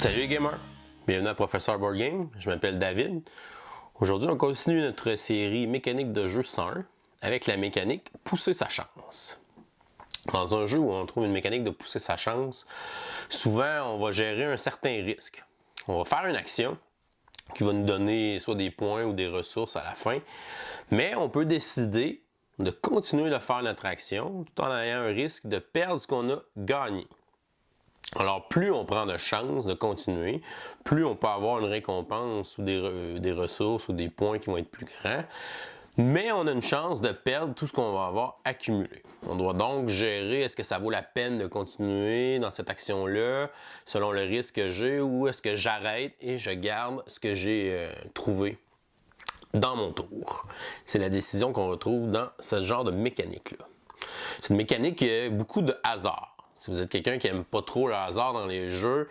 Salut les gamers, bienvenue à Professeur Board Game, je m'appelle David. Aujourd'hui on continue notre série mécanique de jeu 101 avec la mécanique pousser sa chance. Dans un jeu où on trouve une mécanique de pousser sa chance, souvent on va gérer un certain risque. On va faire une action qui va nous donner soit des points ou des ressources à la fin, mais on peut décider de continuer de faire notre action tout en ayant un risque de perdre ce qu'on a gagné. Alors, plus on prend de chances de continuer, plus on peut avoir une récompense ou des ressources ou des points qui vont être plus grands, mais on a une chance de perdre tout ce qu'on va avoir accumulé. On doit donc gérer, est-ce que ça vaut la peine de continuer dans cette action-là, selon le risque que j'ai, ou est-ce que j'arrête et je garde ce que j'ai trouvé dans mon tour. C'est la décision qu'on retrouve dans ce genre de mécanique-là. C'est une mécanique qui a beaucoup de hasard. Si vous êtes quelqu'un qui n'aime pas trop le hasard dans les jeux,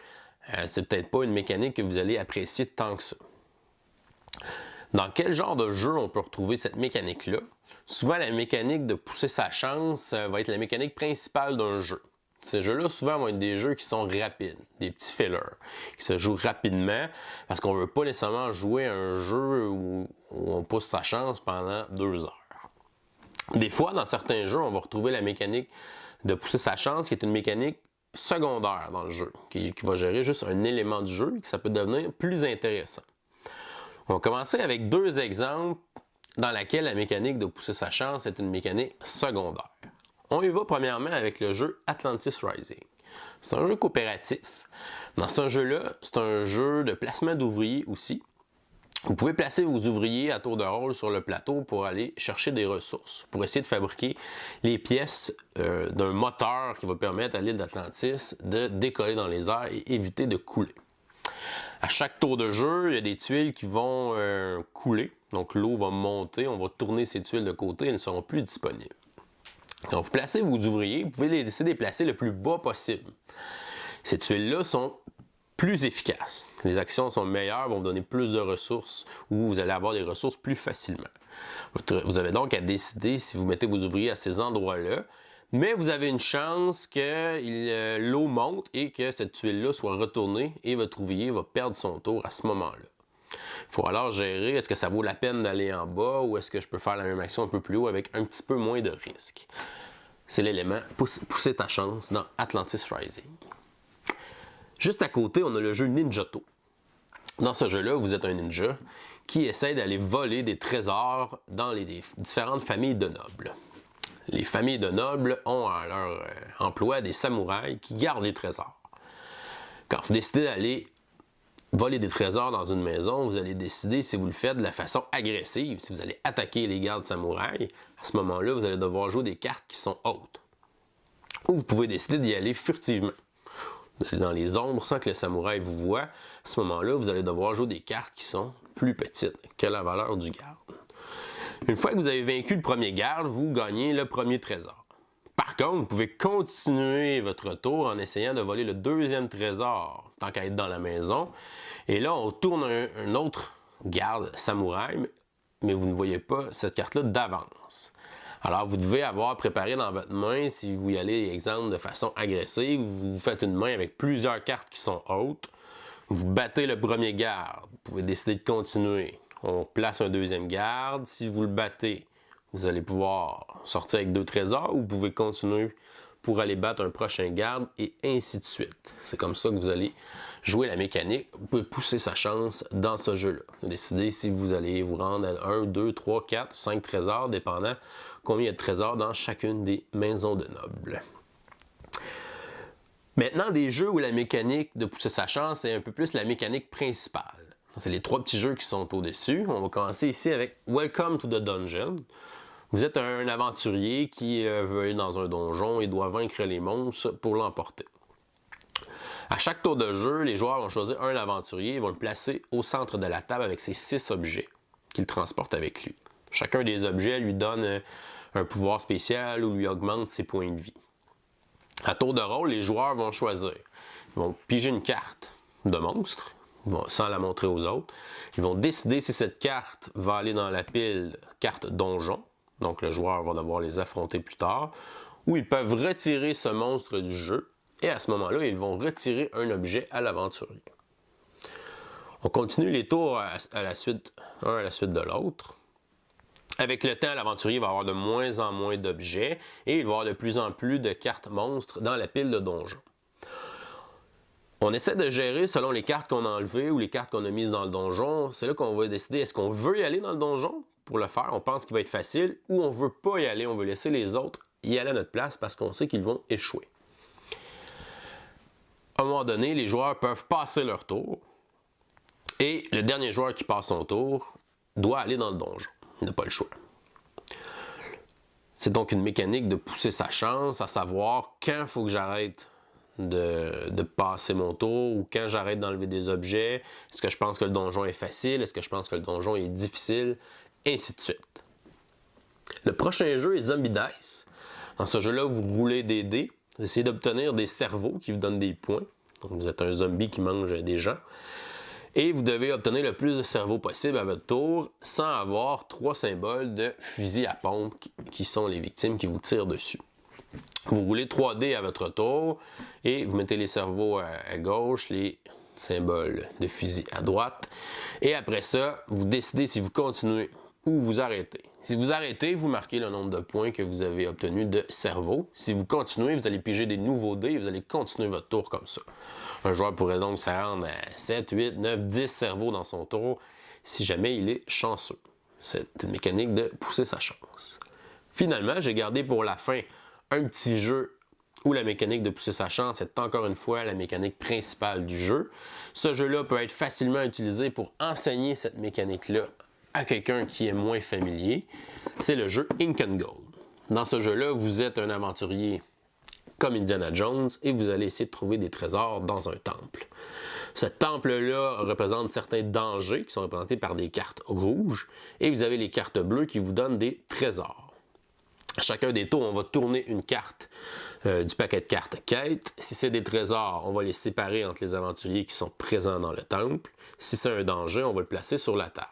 c'est peut-être pas une mécanique que vous allez apprécier tant que ça. Dans quel genre de jeu on peut retrouver cette mécanique-là? Souvent, la mécanique de pousser sa chance va être la mécanique principale d'un jeu. Ces jeux-là, souvent, vont être des jeux qui sont rapides, des petits fillers, qui se jouent rapidement, parce qu'on ne veut pas nécessairement jouer à un jeu où on pousse sa chance pendant 2 heures. Des fois, dans certains jeux, on va retrouver la mécanique de pousser sa chance, qui est une mécanique secondaire dans le jeu, qui va gérer juste un élément du jeu, et que ça peut devenir plus intéressant. On va commencer avec 2 exemples dans lesquels la mécanique de pousser sa chance est une mécanique secondaire. On y va premièrement avec le jeu Atlantis Rising. C'est un jeu coopératif. Dans ce jeu-là, c'est un jeu de placement d'ouvriers aussi. Vous pouvez placer vos ouvriers à tour de rôle sur le plateau pour aller chercher des ressources, pour essayer de fabriquer les pièces d'un moteur qui va permettre à l'île d'Atlantis de décoller dans les airs et éviter de couler. À chaque tour de jeu, il y a des tuiles qui vont couler, donc l'eau va monter, on va tourner ces tuiles de côté et elles ne seront plus disponibles. Donc, vous placez vos ouvriers, vous pouvez les décider de les placer le plus bas possible. Ces tuiles-là sont plus efficaces. Les actions sont meilleures, vont vous donner plus de ressources ou vous allez avoir des ressources plus facilement. Vous avez donc à décider si vous mettez vos ouvriers à ces endroits-là, mais vous avez une chance que l'eau monte et que cette tuile-là soit retournée et votre ouvrier va perdre son tour à ce moment-là. Il faut alors gérer, est-ce que ça vaut la peine d'aller en bas ou est-ce que je peux faire la même action un peu plus haut avec un petit peu moins de risque. C'est l'élément pousser ta chance dans Atlantis Rising. Juste à côté, on a le jeu Ninjato. Dans ce jeu-là, vous êtes un ninja qui essaie d'aller voler des trésors dans les différentes familles de nobles. Les familles de nobles ont à leur emploi des samouraïs qui gardent les trésors. Quand vous décidez d'aller voler des trésors dans une maison, vous allez décider si vous le faites de la façon agressive, si vous allez attaquer les gardes samouraïs. À ce moment-là, vous allez devoir jouer des cartes qui sont hautes. Ou vous pouvez décider d'y aller furtivement. Vous allez dans les ombres sans que le samouraï vous voie. À ce moment-là, vous allez devoir jouer des cartes qui sont plus petites que la valeur du garde. Une fois que vous avez vaincu le premier garde, vous gagnez le premier trésor. Par contre, vous pouvez continuer votre tour en essayant de voler le deuxième trésor, tant qu'à être dans la maison. Et là, on tourne un autre garde samouraï, mais vous ne voyez pas cette carte-là d'avance. Alors, vous devez avoir préparé dans votre main, si vous y allez, exemple, de façon agressive, vous faites une main avec plusieurs cartes qui sont hautes, vous battez le premier garde, vous pouvez décider de continuer. On place un deuxième garde, si vous le battez, vous allez pouvoir sortir avec 2 trésors ou vous pouvez continuer pour aller battre un prochain garde et ainsi de suite. C'est comme ça que vous allez jouer la mécanique. Vous pouvez pousser sa chance dans ce jeu-là. Vous décidez si vous allez vous rendre à 1, 2, 3, 4, 5 trésors, dépendant combien il y a de trésors dans chacune des maisons de nobles. Maintenant, des jeux où la mécanique de pousser sa chance est un peu plus la mécanique principale. C'est les 3 petits jeux qui sont au-dessus. On va commencer ici avec Welcome to the Dungeon. Vous êtes un aventurier qui veut aller dans un donjon et doit vaincre les monstres pour l'emporter. À chaque tour de jeu, les joueurs vont choisir un aventurier et vont le placer au centre de la table avec ses 6 objets qu'il transporte avec lui. Chacun des objets lui donne un pouvoir spécial ou lui augmente ses points de vie. À tour de rôle, les joueurs vont choisir. Ils vont piger une carte de monstre, sans la montrer aux autres. Ils vont décider si cette carte va aller dans la pile carte donjon. Donc le joueur va devoir les affronter plus tard, ou ils peuvent retirer ce monstre du jeu, et à ce moment-là, ils vont retirer un objet à l'aventurier. On continue les tours à la suite, un à la suite de l'autre. Avec le temps, l'aventurier va avoir de moins en moins d'objets et il va avoir de plus en plus de cartes monstres dans la pile de donjons. On essaie de gérer selon les cartes qu'on a enlevées ou les cartes qu'on a mises dans le donjon. C'est là qu'on va décider, est-ce qu'on veut y aller dans le donjon pour le faire? On pense qu'il va être facile ou on ne veut pas y aller, on veut laisser les autres y aller à notre place parce qu'on sait qu'ils vont échouer. À un moment donné, les joueurs peuvent passer leur tour et le dernier joueur qui passe son tour doit aller dans le donjon. Il n'a pas le choix. C'est donc une mécanique de pousser sa chance, à savoir quand il faut que j'arrête de passer mon tour ou quand j'arrête d'enlever des objets. Est-ce que je pense que le donjon est facile? Est-ce que je pense que le donjon est difficile? Ainsi de suite. Le prochain jeu est Zombie Dice. Dans ce jeu-là, vous roulez des dés. Vous essayez d'obtenir des cerveaux qui vous donnent des points. Donc vous êtes un zombie qui mange des gens. Et vous devez obtenir le plus de cerveaux possible à votre tour sans avoir 3 symboles de fusil à pompe qui sont les victimes qui vous tirent dessus. Vous roulez 3 dés à votre tour et vous mettez les cerveaux à gauche, les symboles de fusil à droite. Et après ça, vous décidez si vous continuez ou vous arrêtez. Si vous arrêtez, vous marquez le nombre de points que vous avez obtenus de cerveaux. Si vous continuez, vous allez piger des nouveaux dés et vous allez continuer votre tour comme ça. Un joueur pourrait donc se rendre à 7, 8, 9, 10 cerveaux dans son tour si jamais il est chanceux. C'est une mécanique de pousser sa chance. Finalement, j'ai gardé pour la fin un petit jeu où la mécanique de pousser sa chance est encore une fois la mécanique principale du jeu. Ce jeu-là peut être facilement utilisé pour enseigner cette mécanique-là à quelqu'un qui est moins familier. C'est le jeu Ink and Gold. Dans ce jeu-là, vous êtes un aventurier comme Indiana Jones et vous allez essayer de trouver des trésors dans un temple. Ce temple-là représente certains dangers qui sont représentés par des cartes rouges et vous avez les cartes bleues qui vous donnent des trésors. À chacun des tours, on va tourner une carte du paquet de cartes quête. Si c'est des trésors, on va les séparer entre les aventuriers qui sont présents dans le temple. Si c'est un danger, on va le placer sur la table.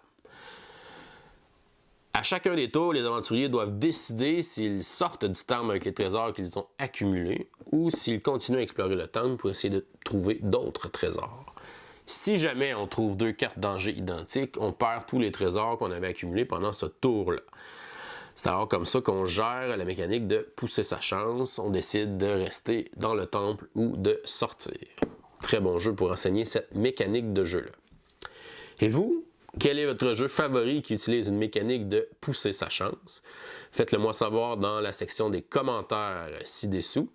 À chacun des tours, les aventuriers doivent décider s'ils sortent du temple avec les trésors qu'ils ont accumulés ou s'ils continuent à explorer le temple pour essayer de trouver d'autres trésors. Si jamais on trouve 2 cartes danger identiques, on perd tous les trésors qu'on avait accumulés pendant ce tour-là. C'est alors comme ça qu'on gère la mécanique de pousser sa chance. On décide de rester dans le temple ou de sortir. Très bon jeu pour enseigner cette mécanique de jeu-là. Et vous, quel est votre jeu favori qui utilise une mécanique de pousser sa chance? Faites-le moi savoir dans la section des commentaires ci-dessous.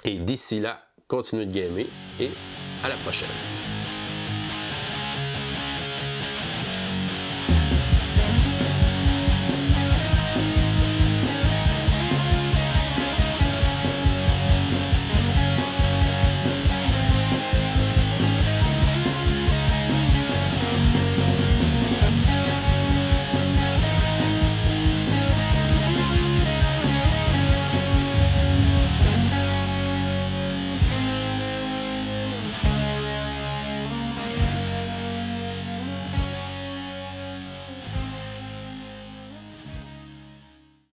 Et d'ici là, continuez de gamer et à la prochaine.